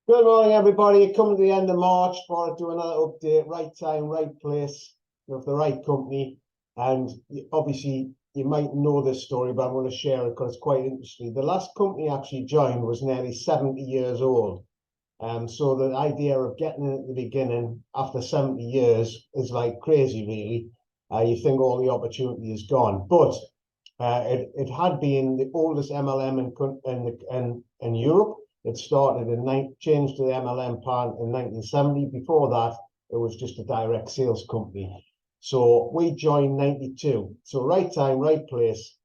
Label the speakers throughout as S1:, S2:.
S1: Good morning, everybody. Coming to the end of March for do another update. Right time, right place with the right company. And obviously, you might know this story, but I'm going to share it because it's quite interesting. The last company I actually joined was nearly 70 years old. So the idea of getting in at the beginning after 70 years is like crazy, really. You think all the opportunity is gone, but it had been the oldest MLM in Europe. It started changed to the MLM plan in 1970. Before that, it was just a direct sales company. So we joined 92. So right time, right place.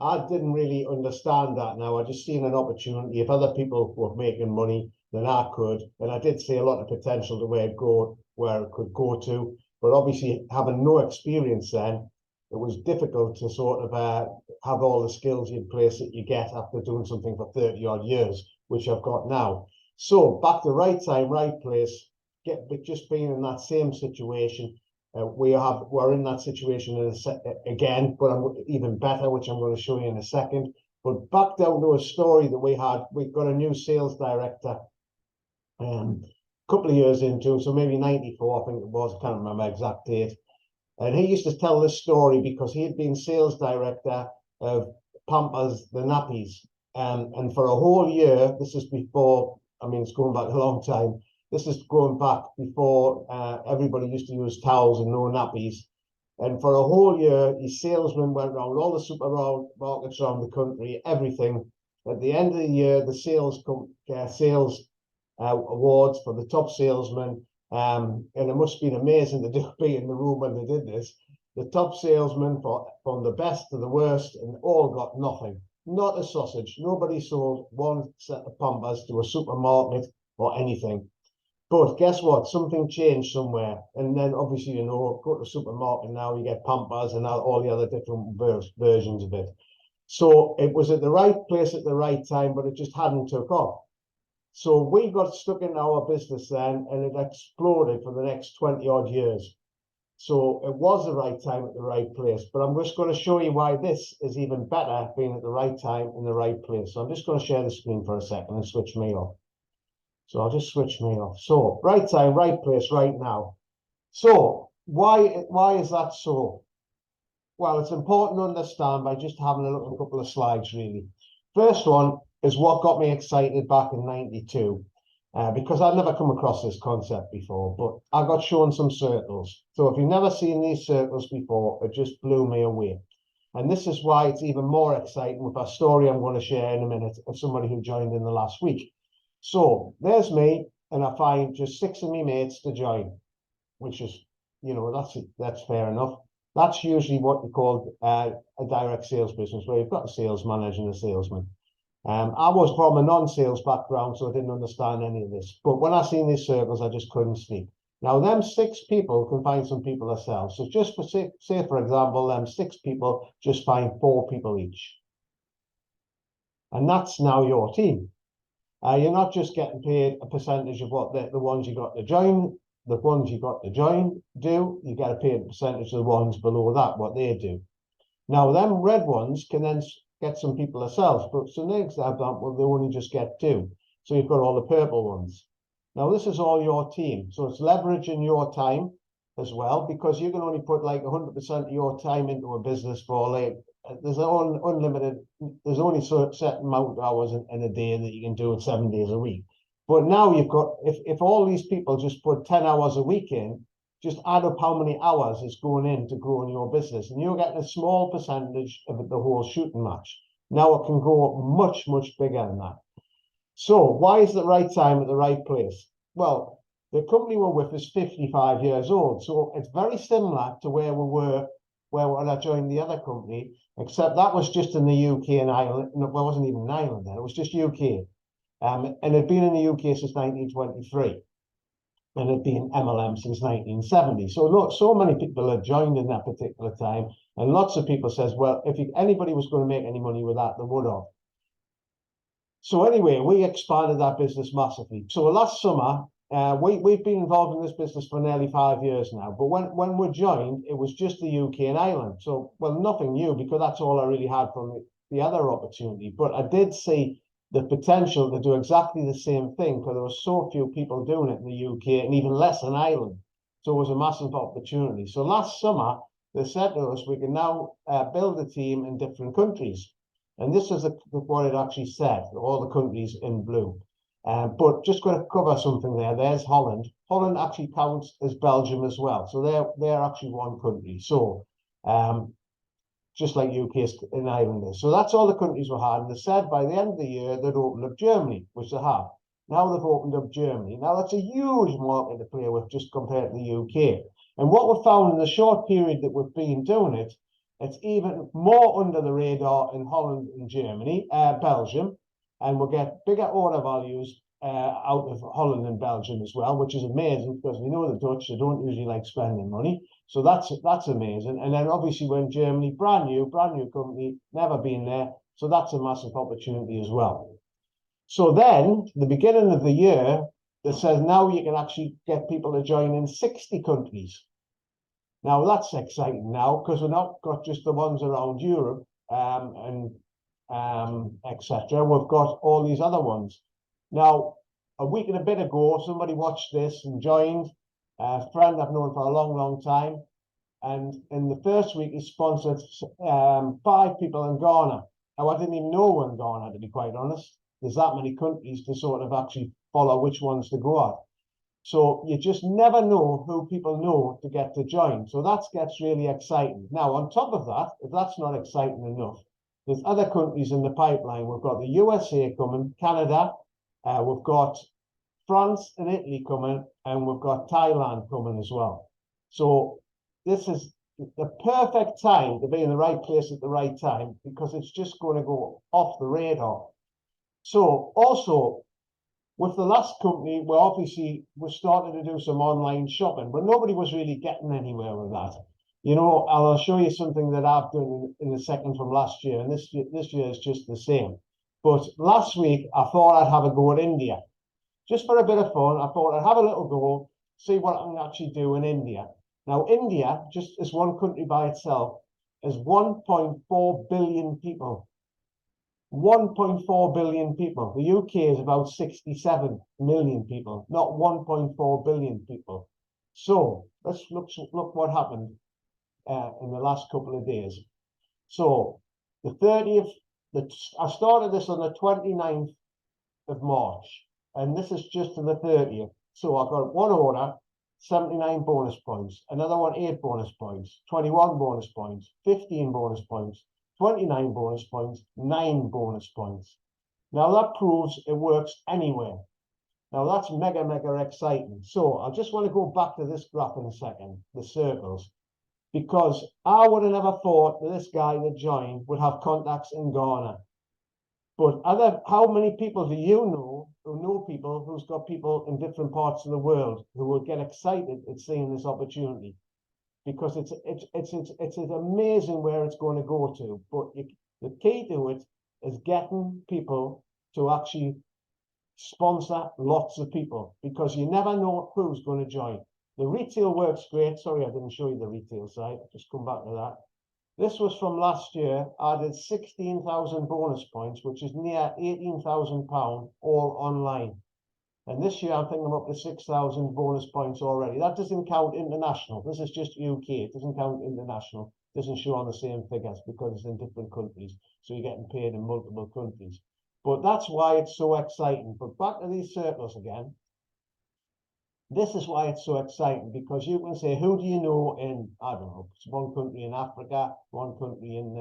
S1: I didn't really understand that now. I just seen an opportunity. If other people were making money, then I could. And I did see a lot of potential to where it could go to. But obviously, having no experience then, it was difficult to sort of have all the skills in place that you get after doing something for 30 odd years, which I've got now. So back to right time, right place, just being in that same situation. We're in that situation again, but I'm even better, which I'm going to show you in a second. But back down to a story that we had. We've got a new sales director a couple of years into, so maybe 94, I think it was. I can't remember exact date. And he used to tell this story because he had been sales director of Pampers, the nappies. And for a whole year, this is before, I mean, it's going back a long time. This is going back before everybody used to use towels and no nappies. And for a whole year, his salesmen went around all the supermarkets around the country, everything. At the end of the year, the sales awards for the top salesman. And it must have been amazing to be in the room when they did this. The top salesman from the best to the worst, and all got nothing. Not a sausage. Nobody sold one set of Pampers to a supermarket or anything. But guess what? Something changed somewhere. And then obviously, go to the supermarket now, you get Pampers and all the other different versions of it. So it was at the right place at the right time, but it just hadn't took off. So we got stuck in our business then, and it exploded for the next 20 odd years. So it was the right time at the right place. But I'm just going to show you why this is even better, being at the right time in the right place. So I'm just going to share the screen for a second and switch me off. So I'll just switch me off. So right time, right place, right now. So why is that so? Well, it's important to understand by just having a look at a couple of slides, really. First one is what got me excited back in 92, because I'd never come across this concept before, but I got shown some circles. So if you've never seen these circles before, it just blew me away. And this is why it's even more exciting with a story I'm going to share in a minute of somebody who joined in the last week. So there's me, and I find just 6 of me mates to join, which is, that's fair enough. That's usually what you call a direct sales business, where you've got a sales manager and a salesman. I was from a non-sales background, so I didn't understand any of this. But when I seen these circles, I just couldn't sleep. Now, them 6 people can find some people themselves. So just for say, for example, them 6 people just find 4 people each. And that's now your team. You're not just getting paid a percentage of what the ones you got to join, the ones you got to join do. You get a paid percentage of the ones below that, what they do. Now, them red ones can then get some people themselves. But so the example, they only just get 2. So you've got all the purple ones. Now, this is all your team. So it's leveraging your time as well, because you can only put like 100% of your time into a business for like, there's unlimited, there's only a certain amount of hours in a day that you can do it 7 days a week. But now you've got, if all these people just put 10 hours a week in, just add up how many hours is going in to growing your business, and you're getting a small percentage of the whole shooting match. Now it can go much, much bigger than that. So why is the right time at the right place? Well, the company we're with is 55 years old. So it's very similar to where we were when I joined the other company, except that was just in the UK and Ireland. No, well, it wasn't even Ireland then, it was just UK. And it'd been in the UK since 1923. And it'd been MLM since 1970. So not so many people had joined in that particular time. And lots of people says, well, if anybody was going to make any money with that, they would have. So anyway, we expanded that business massively. So last summer, we've been involved in this business for nearly 5 years now. But when we joined, it was just the UK and Ireland. So, well, nothing new, because that's all I really had from the other opportunity. But I did see the potential to do exactly the same thing, because there were so few people doing it in the UK and even less in Ireland. So it was a massive opportunity. So last summer, they said to us, we can now build a team in different countries. And this is what it actually said, all the countries in blue. But just going to cover something there. There's Holland. Holland actually counts as Belgium as well. So they're actually one country. So just like UK and Ireland is. So that's all the countries we had. And they said by the end of the year, they'd open up Germany, which they have. Now they've opened up Germany. Now that's a huge market to play with just compared to the UK. And what we've found in the short period that we've been doing it, it's even more under the radar in Holland and Germany, Belgium, and we'll get bigger order values out of Holland and Belgium as well, which is amazing because we know the Dutch, they don't usually like spending money. So that's amazing. And then obviously we're in Germany, brand new company, never been there. So that's a massive opportunity as well. So then, the beginning of the year, that says now you can actually get people to join in 60 countries. Now that's exciting now, because we're not got just the ones around Europe and etc. We've got all these other ones. Now, a week and a bit ago, somebody watched this and joined, a friend I've known for a long, long time. And in the first week, he sponsored 5 people in Ghana. Now, I didn't even know in Ghana, to be quite honest. There's that many countries to sort of actually follow which ones to go at. So you just never know who people know to get to join. So that gets really exciting. Now, on top of that, if that's not exciting enough, there's other countries in the pipeline. We've got the USA coming, Canada, we've got France and Italy coming, and we've got Thailand coming as well. So this is the perfect time to be in the right place at the right time, because it's just going to go off the radar. So also, with the last company, we're starting to do some online shopping, but nobody was really getting anywhere with that. You know, I'll show you something that I've done in a second from last year, and this year is just the same. But last week, I thought I'd have a go at India. Just for a bit of fun, I thought I'd have a little go, see what I can actually do in India. Now, India, just as one country by itself, is 1.4 billion people. 1.4 billion people. The UK is about 67 million people, not 1.4 billion people. So let's look what happened in the last couple of days. So the 30th, I started this on the 29th of March, and this is just to the 30th. So I've got one order, 79 bonus points, another one 8 bonus points, 21 bonus points, 15 bonus points, 29 bonus points, 9 bonus points. Now that proves it works anywhere. Now that's mega, mega exciting. So I just want to go back to this graph in a second, the circles, because I would have never thought that this guy that joined would have contacts in Ghana. But how many people do you know who know people who's got people in different parts of the world who will get excited at seeing this opportunity? Because it's amazing where it's going to go to. But the key to it is getting people to actually sponsor lots of people, because you never know who's going to join. The retail works great. Sorry, I didn't show you the retail side. Just come back to that. This was from last year. I did 16,000 bonus points, which is near £18,000, all online. And this year, I think I'm up to 6,000 bonus points already. That doesn't count international. This is just UK. It doesn't count international. It doesn't show on the same figures because it's in different countries. So you're getting paid in multiple countries. But that's why it's so exciting. But back to these circles again. This is why it's so exciting, because you can say, who do you know in, I don't know, it's one country in Africa, one country in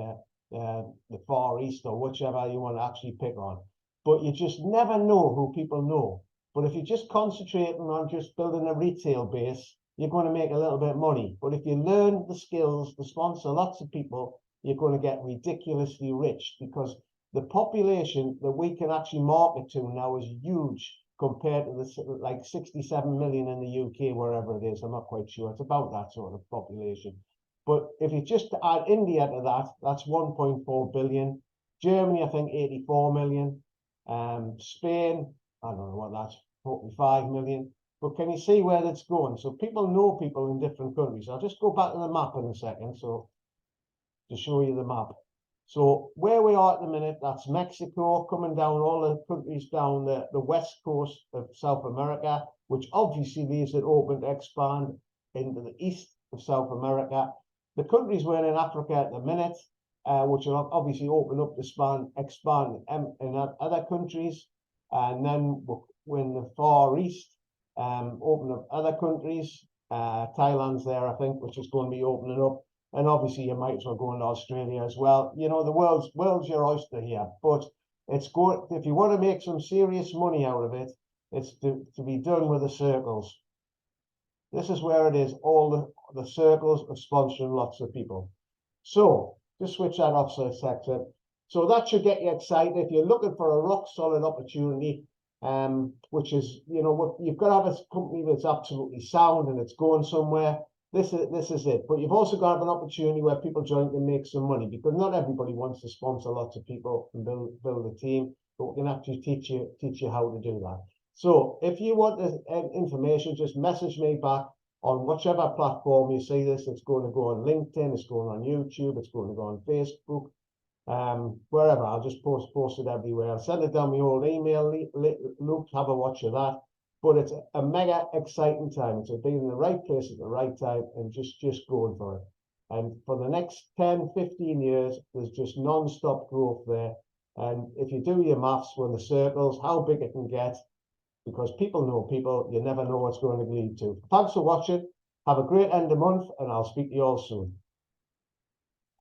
S1: the Far East, or whichever you want to actually pick on. But you just never know who people know. But if you're just concentrating on just building a retail base, you're going to make a little bit of money. But if you learn the skills to sponsor lots of people, you're going to get ridiculously rich, because the population that we can actually market to now is huge compared to the like 67 million in the UK, wherever it is. I'm not quite sure. It's about that sort of population. But if you just add India to that, that's 1.4 billion. Germany, I think 84 million. Spain, I don't know what that's, 45 million. But can you see where that's going? So people know people in different countries. I'll just go back to the map in a second, so to show you the map. So where we are at the minute, that's Mexico coming down, all the countries down the west coast of South America, which obviously leaves it open to expand into the east of South America. The countries we're in Africa at the minute, which will obviously open up to expand in other countries. And then we're in the Far East, open up other countries. Thailand's there, I think, which is going to be opening up. And obviously you might as well go into Australia as well. You know, the world's your oyster here. But it's good, if you want to make some serious money out of it, it's to be done with the circles. This is where it is, all the circles of sponsoring lots of people. So just switch that off for a second. So that should get you excited. If you're looking for a rock solid opportunity, which is, you know, you've got to have a company that's absolutely sound and it's going somewhere. This is it. But you've also got to have an opportunity where people join to make some money, because not everybody wants to sponsor lots of people and build a team, but we can actually teach you how to do that. So if you want this information, just message me back on whichever platform you see this. It's going to go on LinkedIn, it's going on YouTube, it's going to go on Facebook, wherever. I'll just post it everywhere. I'll send it down my old email, Luke, have a watch of that. But it's a mega exciting time. It's being in the right place at the right time and just going for it. And for the next 10, 15 years, there's just non-stop growth there. And if you do your maths when the circles, how big it can get, because people know people, you never know what's going to lead to. Thanks for watching. Have a great end of month, and I'll speak to you all soon.